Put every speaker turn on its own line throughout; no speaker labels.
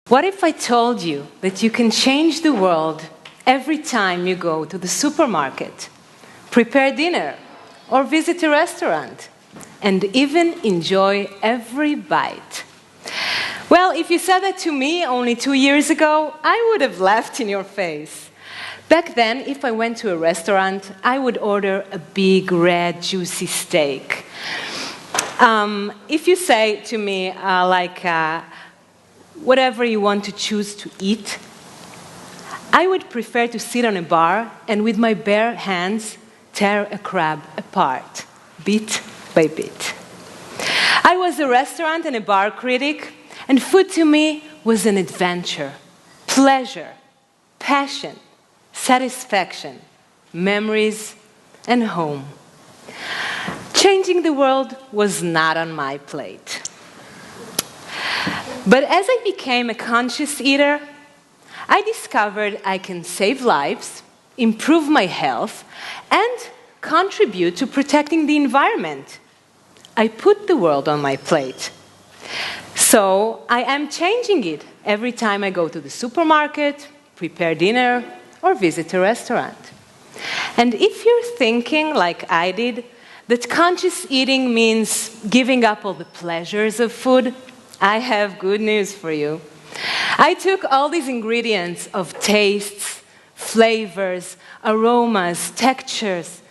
What if I told you that you can change the world every time you go to the supermarket, prepare dinner, or visit a restaurant, and even enjoy every bite? Well, if you said that to me only 2 years ago, I would have laughed in your face. Back then, if I went to a restaurant, I would order a big, red, juicy steak. If you say to me, whatever you want to choose to eat, I would prefer to sit on a bar and with my bare hands tear a crab apart, bit by bit. I was a restaurant and a bar critic, and food to me was an adventure, pleasure, passion, satisfaction, memories, and home. Changing the world was not on my plate. But as I became a conscious eater, I discovered I can save lives, improve my health, and contribute to protecting the environment. I put the world on my plate. So I am changing it every time I go to the supermarket, prepare dinner, or visit a restaurant. And if you're thinking, like I did, that conscious eating means giving up all the pleasures of food, I have good news for you. I took all these ingredients of tastes, flavors, aromas, textures,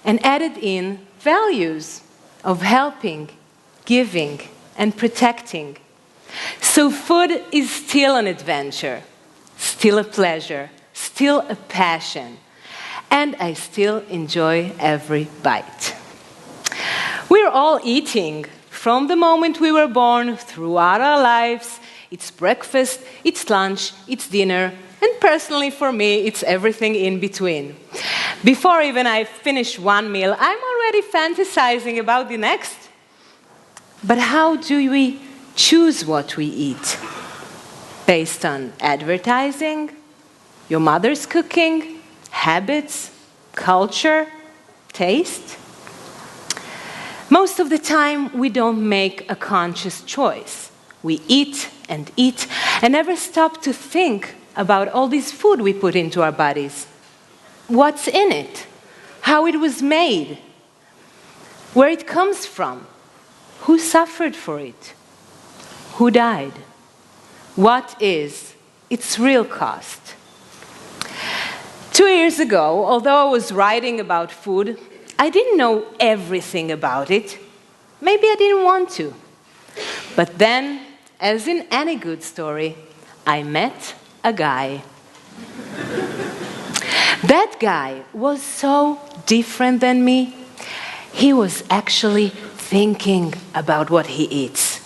and added in values of helping, giving, and protecting. So food is still an adventure, still a pleasure, still a passion, and I still enjoy every bite. We're all eating from the moment we were born throughout our lives. It's breakfast, it's lunch, it's dinner, and personally for me, it's everything in between. Before even I finish one meal, I'm already fantasizing about the next. But how do we choose what we eat? Based on advertising, your mother's cooking, habits, culture, taste? Most of the time, we don't make a conscious choice. We eat and never stop to think about all this food we put into our bodies. What's in it? How it was made? Where it comes from? Who suffered for it? Who died? What is its real cost? 2 years ago, although I was writing about food, I didn't know everything about it. Maybe I didn't want to. But then, as in any good story, I met a guy. That guy was so different than me. He was actually thinking about what he eats.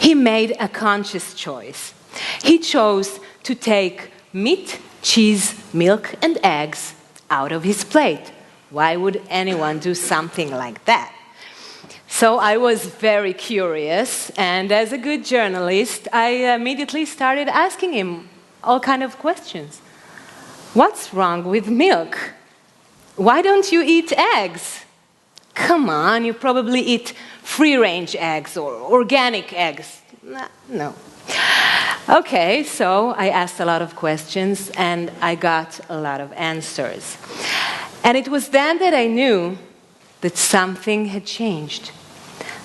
He made a conscious choice. He chose to take meat, cheese, milk, and eggs out of his plate. Why would anyone do something like that? So I was very curious, and as a good journalist, I immediately started asking him all kinds of questions. What's wrong with milk? Why don't you eat eggs? Come on, you probably eat free-range eggs or organic eggs. No. Okay, so I asked a lot of questions, and I got a lot of answers. And it was then that I knew that something had changed,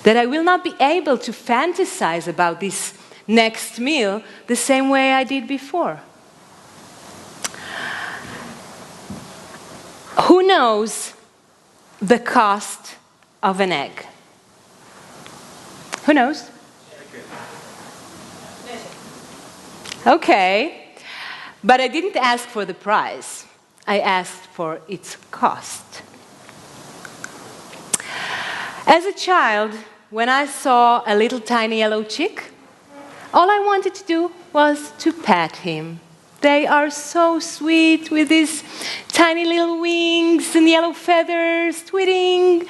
that I will not be able to fantasize about this next meal the same way I did before. Who knows the cost of an egg? Who knows? Okay, but I didn't ask for the price. I asked for its cost. As a child, when I saw a little tiny yellow chick, all I wanted to do was to pet him. They are so sweet with these tiny little wings and yellow feathers tweeting.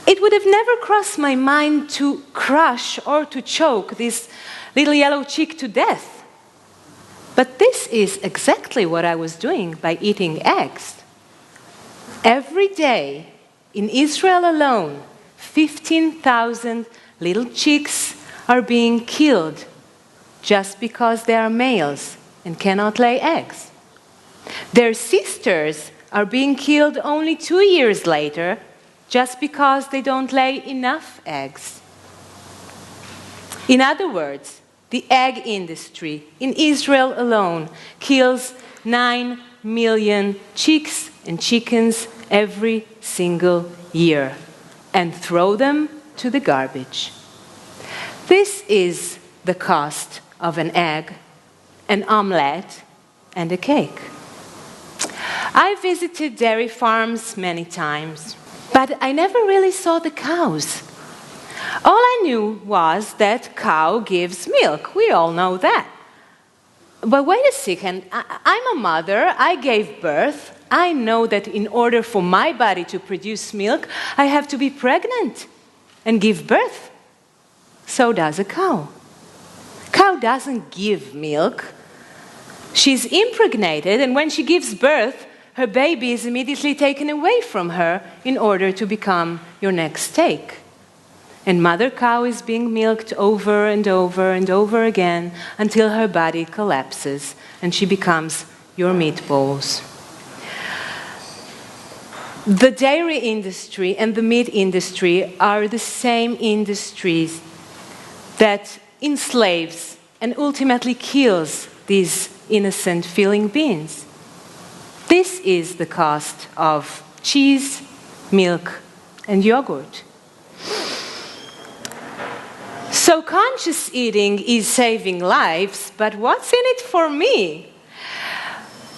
It would have never crossed my mind to crush or to choke this little yellow chick to death. But this is exactly what I was doing by eating eggs. Every day, in Israel alone, 15,000 little chicks are being killed just because they are males and cannot lay eggs. Their sisters are being killed only 2 years later just because they don't lay enough eggs. In other words, the egg industry in Israel alone kills 9 million chicks and chickens every single year and throw them to the garbage. This is the cost of an egg, an omelette, and a cake. I visited dairy farms many times, but I never really saw the cows. All I knew was that cow gives milk. We all know that. But wait a second, I'm a mother, I gave birth. I know that in order for my body to produce milk, I have to be pregnant and give birth. So does a cow. Cow doesn't give milk. She's impregnated, and when she gives birth, her baby is immediately taken away from her in order to become your next steak. And mother cow is being milked over and over and over again until her body collapses and she becomes your meatballs. The dairy industry and the meat industry are the same industries that enslaves and ultimately kills these innocent feeling beings. This is the cost of cheese, milk, and yogurt. So conscious eating is saving lives, but what's in it for me?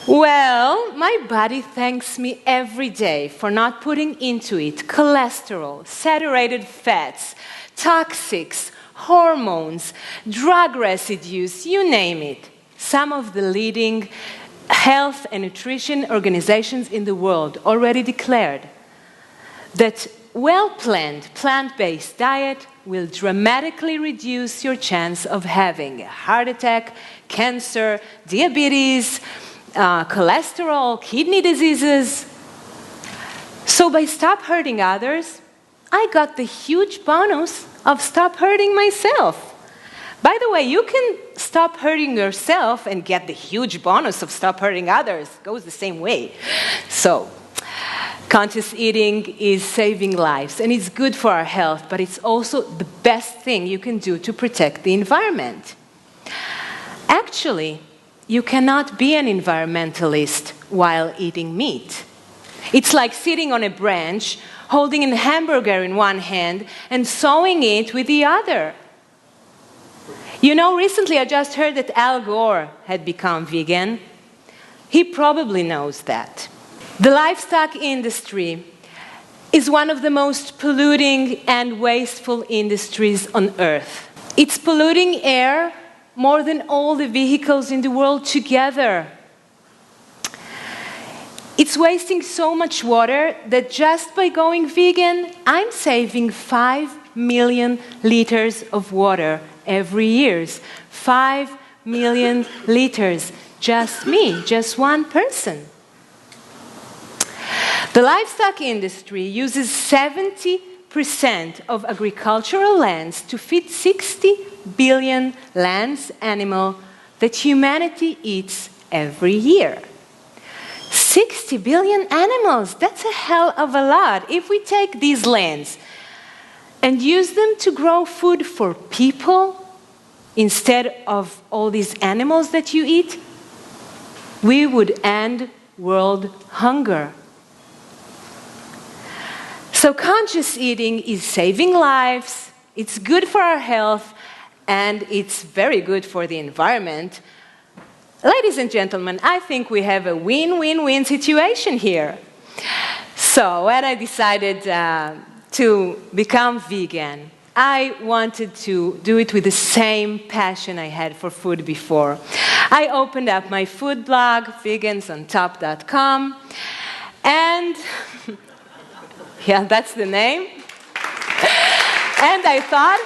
Well, my body thanks me every day for not putting into it cholesterol, saturated fats, toxics, hormones, drug residues, you name it. Some of the leading health and nutrition organizations in the world already declared that well-planned plant-based diet will dramatically reduce your chance of having a heart attack, cancer, diabetes, cholesterol, kidney diseases. So by stop hurting others, I got the huge bonus of stop hurting myself. By the way, you can stop hurting yourself and get the huge bonus of stop hurting others. It goes the same way. So, conscious eating is saving lives, and it's good for our health, but it's also the best thing you can do to protect the environment. Actually, you cannot be an environmentalist while eating meat. It's like sitting on a branch, holding a hamburger in one hand and sewing it with the other. You know, recently I just heard that Al Gore had become vegan. He probably knows that. The livestock industry is one of the most polluting and wasteful industries on earth. It's polluting air more than all the vehicles in the world together. It's wasting so much water that just by going vegan, I'm saving 5 million liters of water every year. 5 million liters, just me, just one person. The livestock industry uses 70% of agricultural lands to feed 60 billion land animals that humanity eats every year. 60 billion animals, that's a hell of a lot. If we take these lands and use them to grow food for people instead of all these animals that you eat, we would end world hunger. So conscious eating is saving lives, it's good for our health, and it's very good for the environment. Ladies and gentlemen, I think we have a win-win-win situation here. So when I decided to become vegan, I wanted to do it with the same passion I had for food before. I opened up my food blog, vegansontop.com, and yeah, that's the name. And I thought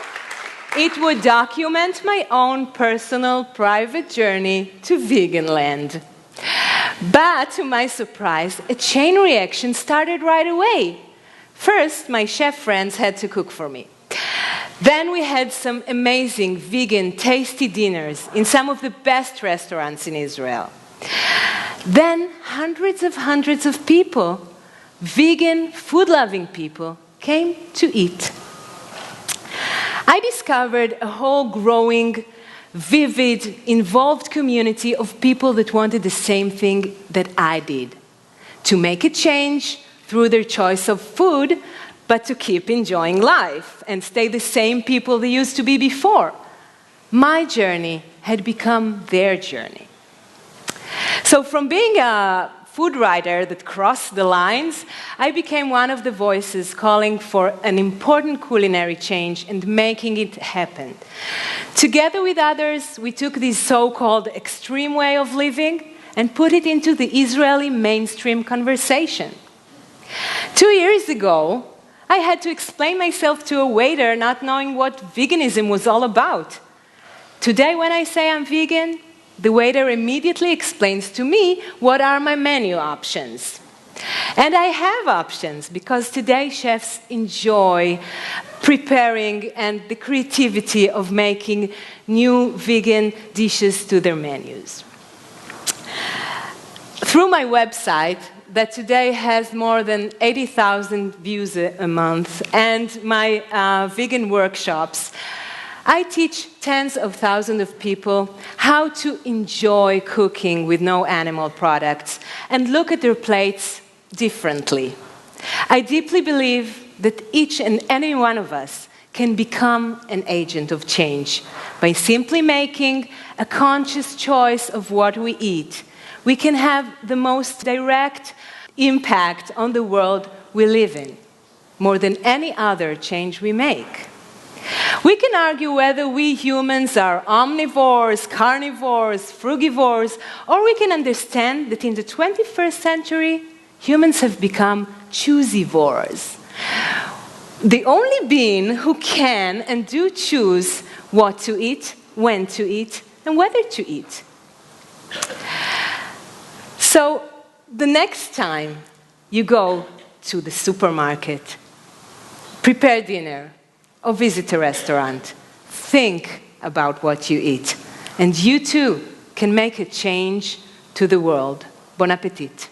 it would document my own personal private journey to vegan land. But to my surprise, a chain reaction started right away. First, my chef friends had to cook for me. Then we had some amazing vegan tasty dinners in some of the best restaurants in Israel. Then hundreds of people, vegan, food-loving people, came to eat. I discovered a whole growing, vivid, involved community of people that wanted the same thing that I did. To make a change through their choice of food, but to keep enjoying life and stay the same people they used to be before. My journey had become their journey. So from being a food writer that crossed the lines, I became one of the voices calling for an important culinary change and making it happen. Together with others, we took this so-called extreme way of living and put it into the Israeli mainstream conversation. 2 years ago, I had to explain myself to a waiter not knowing what veganism was all about. Today, when I say I'm vegan, the waiter immediately explains to me what are my menu options. And I have options because today chefs enjoy preparing and the creativity of making new vegan dishes to their menus. Through my website, that today has more than 80,000 views a month, and my vegan workshops, I teach tens of thousands of people how to enjoy cooking with no animal products and look at their plates differently. I deeply believe that each and any one of us can become an agent of change by simply making a conscious choice of what we eat. We can have the most direct impact on the world we live in, more than any other change we make. We can argue whether we humans are omnivores, carnivores, frugivores, or we can understand that in the 21st century, humans have become choosivores. The only being who can and do choose what to eat, when to eat, and whether to eat. So, the next time you go to the supermarket, prepare dinner, or visit a restaurant, think about what you eat. And you too can make a change to the world. Bon appétit.